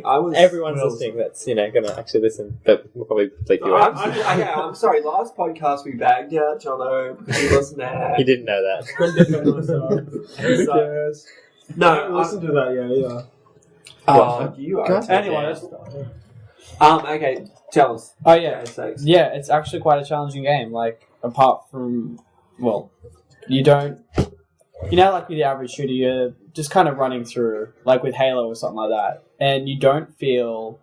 Everyone's listening that's gonna actually listen, but we'll probably bleep you out. I'm sorry. Last podcast we bagged out Jono because he wasn't there. He didn't know that. Couldn't defend myself. Who cares? No, listen to that. Yeah. You are. Anyway, okay. Tell us. Oh yeah, Deus Ex. yeah. It's actually quite a challenging game. Like apart from, you don't. Like with the average shooter, you're just kind of running through, like with Halo or something like that, and you don't feel.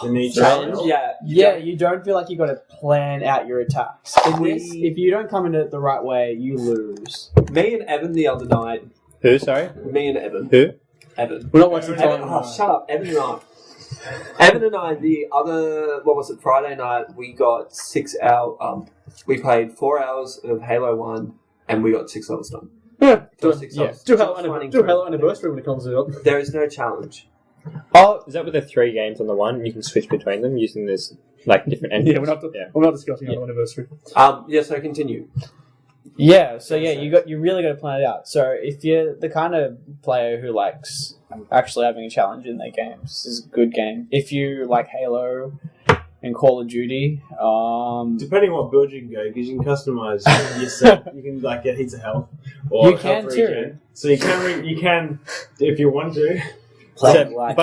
The need Challenge? Yeah, you don't feel like you got to plan out your attacks. In this, if you don't come in it the right way, you lose. Me and Evan the other night. Who? Sorry. Me and Evan. Who? Evan. We're not wasting time. Shut up, Evan and I. Evan and I, the other, Friday night, we got 6 hours, we played 4 hours of Halo 1, and we got 6 hours done. Yeah. Do Halo Anniversary when it comes up. There is no challenge. Oh, is that with the 3 games on the one? You can switch between them using this, different engines? Yeah, we're not discussing Halo Anniversary. So continue. Yeah, so you really got to plan it out. So if you're the kind of player who likes actually having a challenge in their games, this is a good game. If you like Halo and Call of Duty, depending on what build you can go, because you can customize yourself. You can get heaps of health, or you can health too. regen. So you can if you want to. Play like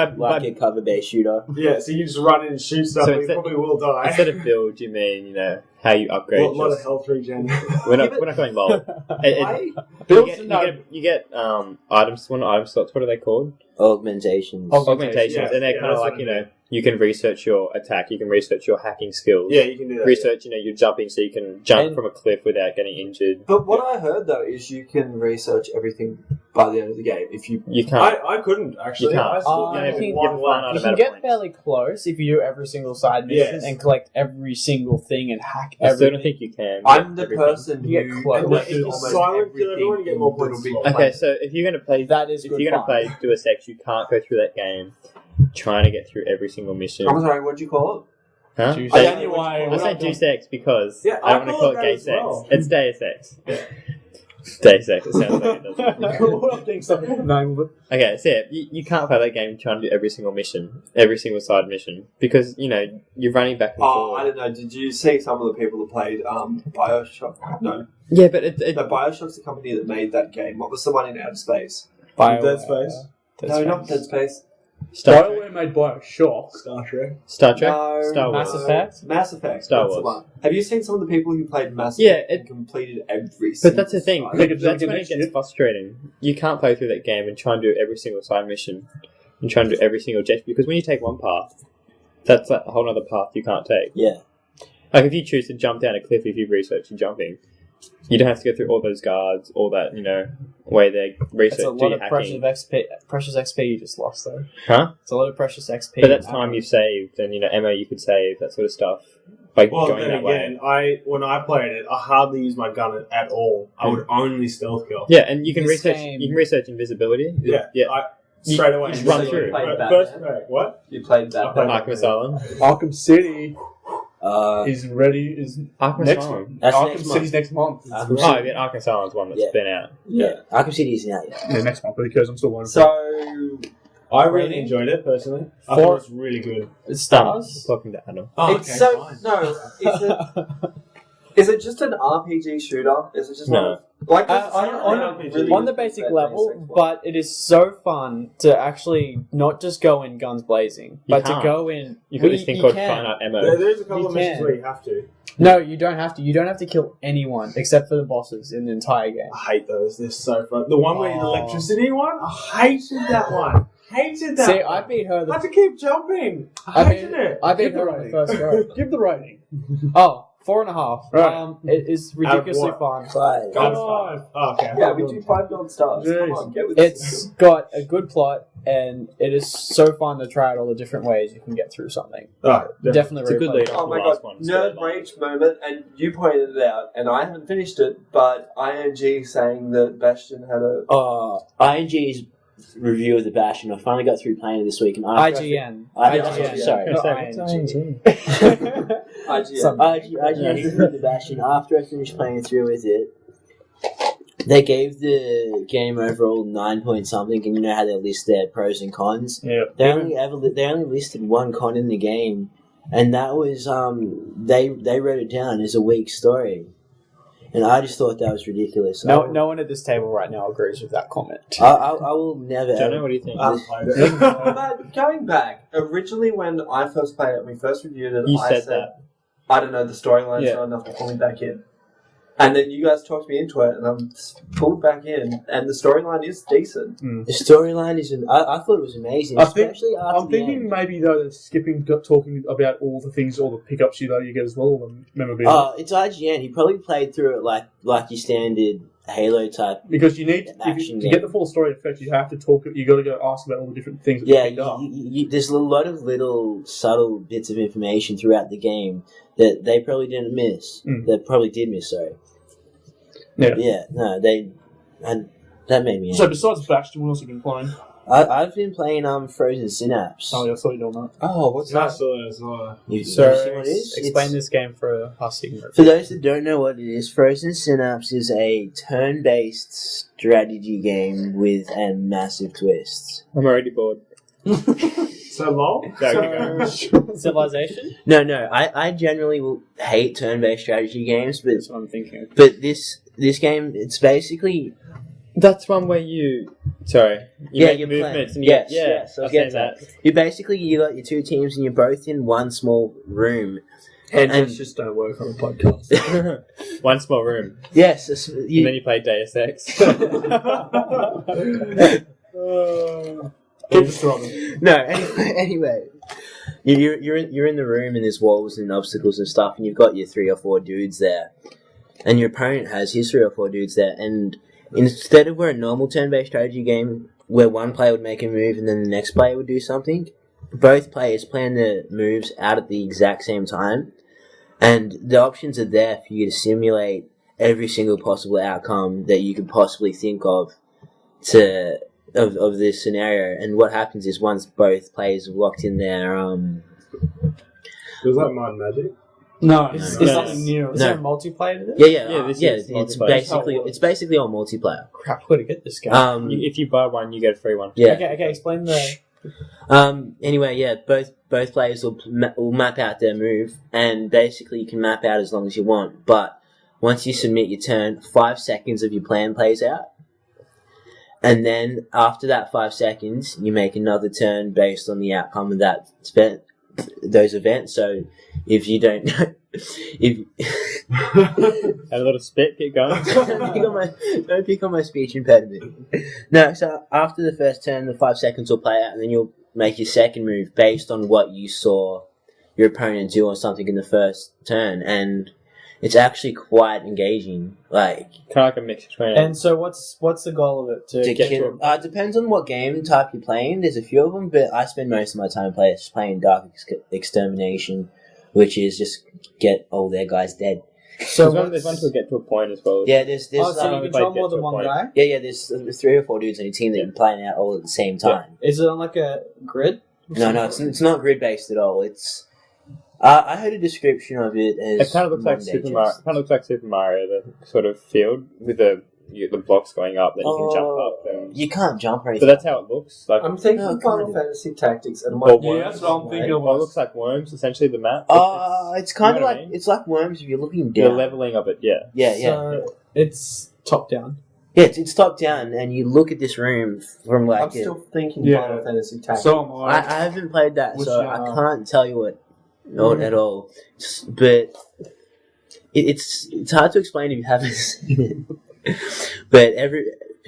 a cover-based shooter. Yeah, so you just run in and shoot stuff, but you probably will die. Instead of build, you mean, how you upgrade. A lot of health regen. We're not going bold. You get items, item slots, what are they called? Augmentations. Augmentations, and they're kind of like, you can research your attack, you can research your hacking skills. Yeah, you can do that. Research, your jumping, so you can jump from a cliff without getting injured. But what I heard, though, is you can research everything by the end of the game. If you can't. I couldn't, actually. You can't. You can get fairly close if you do every single side mission and collect every single thing and hack everything. I still don't think you can. I'm the person who get close. collected If you almost silent kill everything everyone, you get more points. Okay, so if you're going to play Deus Ex, you can't go through that game trying to get through every single mission. I'm sorry, what'd you call it? Huh? I said Deus Ex because I don't want to call it Deus Ex. It's Deus Ex. Deus Ex, it sounds like it doesn't. Okay, so you can't play that game trying to do every single mission, every single side mission, because, you're running back and forth. I don't know, did you see some of the people that played Bioshock? No. Yeah, but Bioshock's the company that made that game. What was the one in outer space? Dead Space? No, not Dead Space. BioWare made Bioshock. Star Trek? No. Star Wars. Mass Effect. Star That's Wars. the one. Have you seen some of the people who played Mass Effect and completed every single But that's the thing. side? That's when it gets frustrating. You can't play through that game and try and do every single side mission and try and do every single jet, because when you take one path, that's a whole other path you can't take. Yeah. Like if you choose to jump down a cliff, if you've researched your jumping, you don't have to go through all those guards, all that, way they research. It's a lot of precious XP you just lost, though. Huh? It's a lot of precious XP. But that's time you've saved, and ammo you could save, that sort of stuff. Going that way. When I played it, I hardly used my gun at all. I would only stealth kill. Yeah, and you can research. You can research invisibility. Straight away. Just run through. What? You played that. Arkham Asylum. Arkham City is ready. Arkham City's next month. Arkham Asylum's one that's been out. Yeah. Arkham City is out. Yeah, next month because I'm still waiting. So, I really enjoyed it personally. I thought it was really good. It's stars. Talking to Adam. Is it just an RPG shooter? Is it just No. On the basic level, but it is so fun to actually not just go in guns blazing, but to go in. You've got this thing called finite ammo. There's a couple of missions where you have to. No, you don't have to. You don't have to kill anyone except for the bosses in the entire game. I hate those. They're so fun. The one where the electricity one, I hated that one. See, I beat her. I had to keep jumping. I hated it. I beat her on the first go. Give the rating. 4.5. Right. It is ridiculously fun. 5. Okay. Yeah, we do 5 gold stars. Come on, get with It's got a good plot, and it is so fun to try out all the different ways you can get through something. Definitely it's a good lead. Oh my god, nerd rage moment, and you pointed it out, and I haven't finished it, but ING saying that Bastion had a... ING's review of the Bastion, I finally got through playing it this week. And IGN. Sorry. Not ING. IGN's review of the Bastion. After I finished playing through with it, They gave the game overall 9 point something, and you know how they list their pros and cons. Yeah. They only listed one con in the game, and that was they wrote it down as a weak story, and I just thought that was ridiculous. No one at this table right now agrees with that comment. I will never. Jono, what do you think? But going back, originally when I first played it, we first reviewed it, You I said said that. I don't know, the storyline's Yeah. not enough to pull me back in. And then you guys talked me into it, and I'm pulled back in, and the storyline is decent. The storyline is. I thought it was amazing, especially after I'm thinking maybe though they're skipping talking about all the things, all the pickups you get as well, all the memorabilia. Oh, it's IGN. He probably played through it like your standard Halo type. Because you need Action to game. get the full story effect, you have to talk. You got to go ask about all the different things that Yeah, you picked up. there's a lot of little subtle bits of information throughout the game that they probably didn't miss. They probably did miss. Sorry. Yeah. No, that made me. So Angry. besides Bastion, what else have you been playing? I've been playing Frozen Synapse. Oh, yeah, I saw you doing that. Oh, what's I that? saw it as well. You So, see what it is? explain It's- this game for us ignorant. For those that don't know what it is, Frozen Synapse is a turn-based strategy game with a massive twist. I'm already bored. So lol? Civilization? No, I generally will hate turn-based strategy games, but That's what I'm thinking. this game, it's basically That's one where you... Sorry. You make you're movements playing. and you Yes, I'll I've get seen that. you got your two teams and you're both in one small room. And And- just don't work on a podcast. One small room. Yes, And then you play Deus Ex. No, anyway, you're in the room and there's walls and obstacles and stuff, and you've got your 3 or 4 dudes there, and your opponent has his 3 or 4 dudes there, and instead of where a normal turn-based strategy game where one player would make a move and then the next player would do something, both players plan the moves out at the exact same time, and the options are there for you to simulate every single possible outcome that you could possibly think of of this scenario. And what happens is once both players have locked in their Was that Mind Magic? No, It's something new. Is No. there a multiplayer to this? it's basically all multiplayer. Crap, I've got to get this game. If you buy one, you get a free one. Yeah. Okay, explain the... Anyway, yeah, both players will map out their move, and basically you can map out as long as you want, but once you submit your turn, 5 seconds of your plan plays out. And then after that 5 seconds, you make another turn based on the outcome of those events. So if you don't, Had a little spit, keep going. don't pick on my speech impediment. No, so after the first turn, the 5 seconds will play out, and then you'll make your second move based on what you saw your opponent do on something in the first turn, and it's actually quite engaging. Like, Kind of like a mix between... And so what's the goal of it? to get kill, to depends on what game type you're playing. There's a few of them, but I spend most of my time playing Dark Extermination, which is just get all their guys dead. So there's one to get to a point as well. Yeah, there's Oh, so you if control I get more to than a one point. guy? yeah, there's 3 or 4 dudes on your team that you're playing out all at the same time. Is it on like a grid? No, it's not grid based at all. It's I heard a description of it as It kind of looks like Super Mario. Kind of looks like Super Mario, the sort of field with the blocks going up. Then you can jump up. And... You can't jump or But anything. that's how it looks. Like I'm thinking No, Final kind of. Fantasy Tactics and Or what Yeah, that's what I'm thinking of. it looks like worms. Essentially, the map. It's kind you of know like what I mean? it's like Worms if you're looking the down. leveling of it. Yeah. Yeah. So it's top down. Yeah, it's top down, and you look at this room from like. I'm still thinking Yeah. Final Fantasy Tactics. So am I haven't played that, Which, so I can't tell you what at all. But it's hard to explain if you haven't seen it. But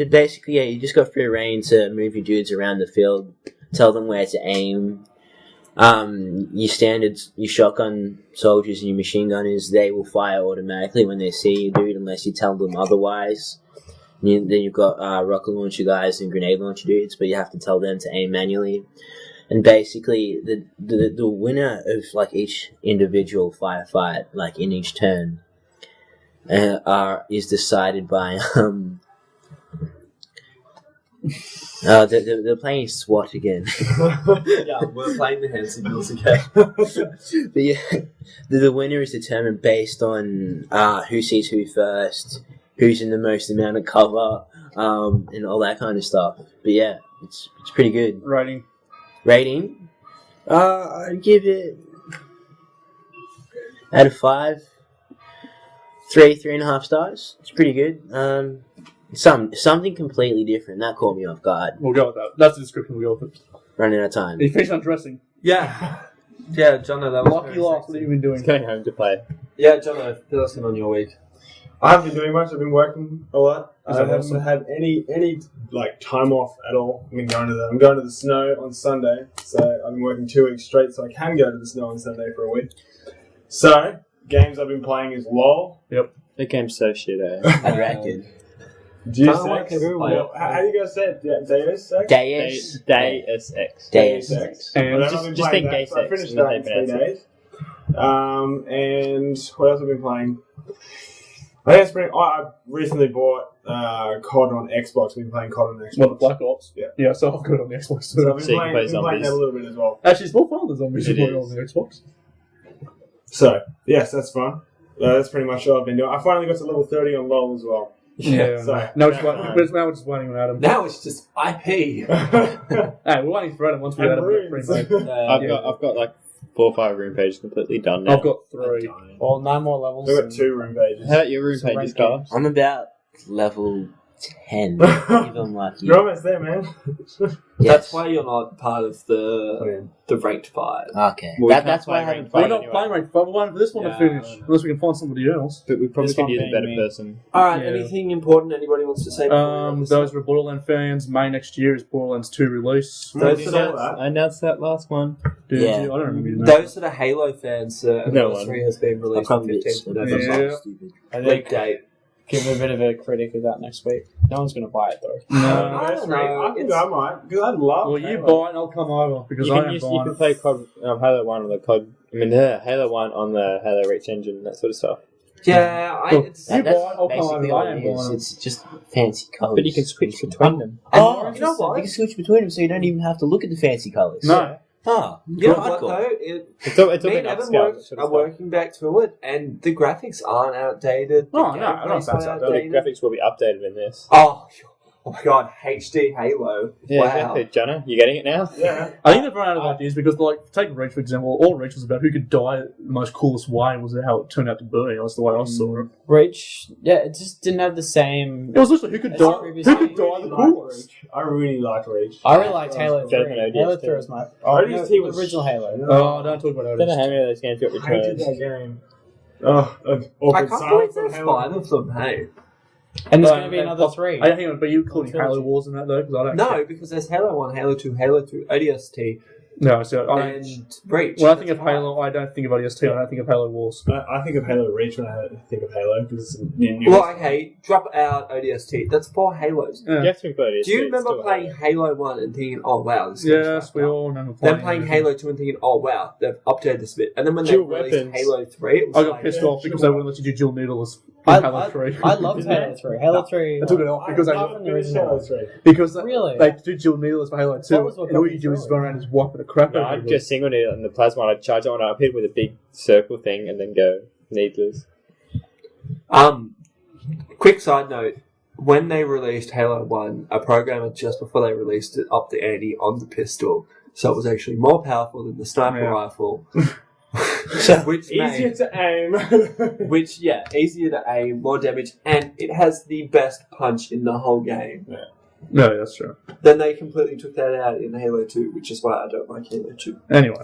basically, yeah, you just got free reign to move your dudes around the field, tell them where to aim. Your shotgun soldiers and your machine gunners, they will fire automatically when they see you, dude, unless you tell them otherwise. Then you've got rocket launcher guys and grenade launcher dudes, but you have to tell them to aim manually. And basically, the winner of like each individual firefight, like in each turn, is decided by they're playing SWAT again. Yeah, we're playing the hand signals again. But yeah, the winner is determined based on who sees who first, who's in the most amount of cover, and all that kind of stuff. But yeah, it's pretty good. Rating? I'd give it out of 5, 3.5 stars. It's pretty good. Something completely different. That caught me off guard. We'll go with that. That's the description. We'll go with it. Running out of time. Are you finished undressing? Yeah. Yeah, Jono, that was Lucky very loss. sexy. What have you been doing? He's going home to play. Yeah, Jono, fill us in on your week. I haven't been doing much. I've been working a lot. I Is that haven't awesome? had any like time off at all. I'm going to the snow on Sunday, so I've been working 2 weeks straight, so I can go to the snow on Sunday for a week. So games I've been playing is LOL. The game's so shit, eh? I reckon. Deus like Ex. everyone. How do you guys say it? Deus Ex? Deus Ex. Deus Ex. Well, And then just- I've been just playing think that, Deus so I Ex finished and that then in 3 pronounce days. And what else have I been playing? I guess I recently bought COD on Xbox. We've been playing COD on Xbox. what, Black Ops? Yeah. Yeah, so I've got it on the Xbox So too. I've been So you can playing, play been playing zombies. that a little bit as well. Actually, it's more fun than zombies It playing is. on the Xbox. So, yes, that's fun. That's pretty much all I've been doing. I finally got to level 30 on LoL as well. Yeah. So, now we're just waiting on Adam. Now it's just IP. Hey, we're waiting for Adam once we And Adam get runes. pre-made. I've got like 4 or 5 room pages completely done now. I've got 3. Well, 9 more levels. We've got 2 room pages. How about your room Some pages, rank Carl? I'm about level 10, if I'm lucky. You're almost there, man. Yes. That's why you're not part of the ranked 5. Okay. Well, we That's can't why I play haven't ranked We're played not anyway. playing rank 5. We're waiting for this one to Yeah, finish. I know. Unless we can find somebody else. But we probably This could one use a being better me. person. Alright, Yeah. anything important anybody wants to say before we Those who are Borderlands fans, May next year is Borderlands 2 release. Those Saw that- that. I announced that last one. Did Yeah. you? I don't remember your name. Those that are Halo fans, No Anniversary has been I'll released on probably 15th of get November. Yeah. stupid. I Leak think date. give a bit of a critic of that next week. No one's going to buy it though. No. That's know, right. I think it's- I might, because I love Well, you Halo. buy it and I'll come over because You I can, am you buying can it. play COD, Halo 1 on the COD. I mean, Halo 1 on the Halo Reach engine, that sort of stuff. Yeah, Cool. it's... You That's buy it, I'll come basically over. all I am it is. buying it. It's just fancy colours. But you can switch between them. Oh, you know what? You can switch between them so you don't even have to look at the fancy colours. No. Oh, You know cool. what, Cool. though? It's all Me been and Evan upscaled. are working back to it, and the graphics aren't outdated. The Oh, no, I don't gameplay's think it's not outdated. The graphics will be updated in this. Oh my god, HD Halo. Yeah, Wow. exactly. Jonah, you getting it now? Yeah. I think they've run out of ideas because, like, take Reach for example. All Reach was about who could die the most coolest way, and was how it turned out to be. That's the way I saw it. Reach, yeah, it just didn't have the same. It was literally who could As die. previously. Who could die the coolest? I really liked Reach. I really liked Halo 3. Better than Halo ODST. 3 was my ODST was- the original Halo. Oh, don't talk about I don't know how it. many of those games got I hated returned. that game. Oh, I awkward can't believe silence on there's Halo. 5 of them, hey. And there's going to be another oh, 3. Hang on, but you including Halo Wars in that though? Because I don't. No, because there's Halo 1, Halo 2, ODST, No, so I and don't. Reach. When I think of That's Halo, I don't think of ODST. I don't think of Halo Wars. I think of Halo Reach when I think of Halo because it's new. Well, okay, drop out ODST. That's 4 Halos. Yeah. You have to include it. Do you It's remember still playing Halo 1 and thinking, oh wow, this game's Yes, fucked we up? all remember playing. Then playing Halo 2 and thinking, oh wow, they've updated this bit. And then when they Dual released weapons. Halo 3, it was I got like, pissed off because they wouldn't let you do dual needles in I- Halo 3. I loved Halo 3. Halo 3. I took it off because they Apart from the finished original. Halo 3. because Really? they do dual needles for Halo 2, That was what and all got you me do is through run around and just wipe the crap No, out of I'd it. just single needle in the plasma. I'd charge that one up, hit it with a big circle thing, and then go needless. quick side note. When they released Halo 1, a programmer just before they released it upped the ante on the pistol. So it was actually more powerful than the sniper Yeah. rifle. which Easier made, to aim. easier to aim, more damage, and it has the best punch in the whole game. No, that's true. Then they completely took that out in Halo 2, which is why I don't like Halo 2. Anyway,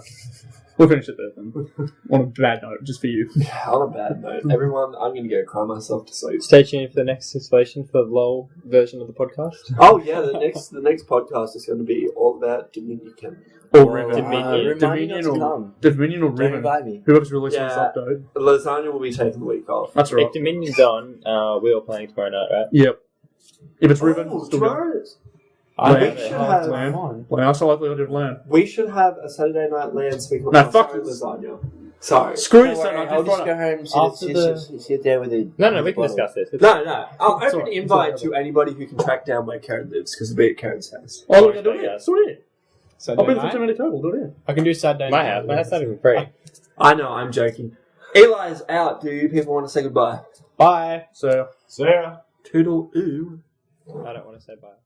we'll finish it there then. On a bad note, just for you. On a bad note, everyone, I'm going to go cry myself to sleep. Stay tuned for the next installation for the LOL version of the podcast. Oh yeah, the next podcast is going to be all about Dominion. Or Well, Riven. Dominion. Dominion or Don't Riven. invite me. Whoever's releasing Yeah. this update. Lasagna will be taking the week off. That's right. If Dominion's on, we're all playing tomorrow night, right? Yep. If it's Riven, Oh, still go. tomorrow, Land. we should have Land. Well, I also like the idea of land. we should have a Saturday night land so we can No, oh, fuck sorry, this. lasagna. Sorry. Screw Don't you, worry, son. I'll just go home and sit there with a. No, we with a can bottle. discuss this. No. I'll It's open alright, invite it's to anybody who can track down where Karen lives because it'll be at Karen's house. Oh, look, do it here. Sweet. Saturday I'll be the night? 15-minute table. Do it here. I can do Saturday My night. house. My house not even free. I know, I'm joking. Eli's out. Do you people want to say goodbye? Bye. So. So yeah. Toodle-oo. I don't want to say bye.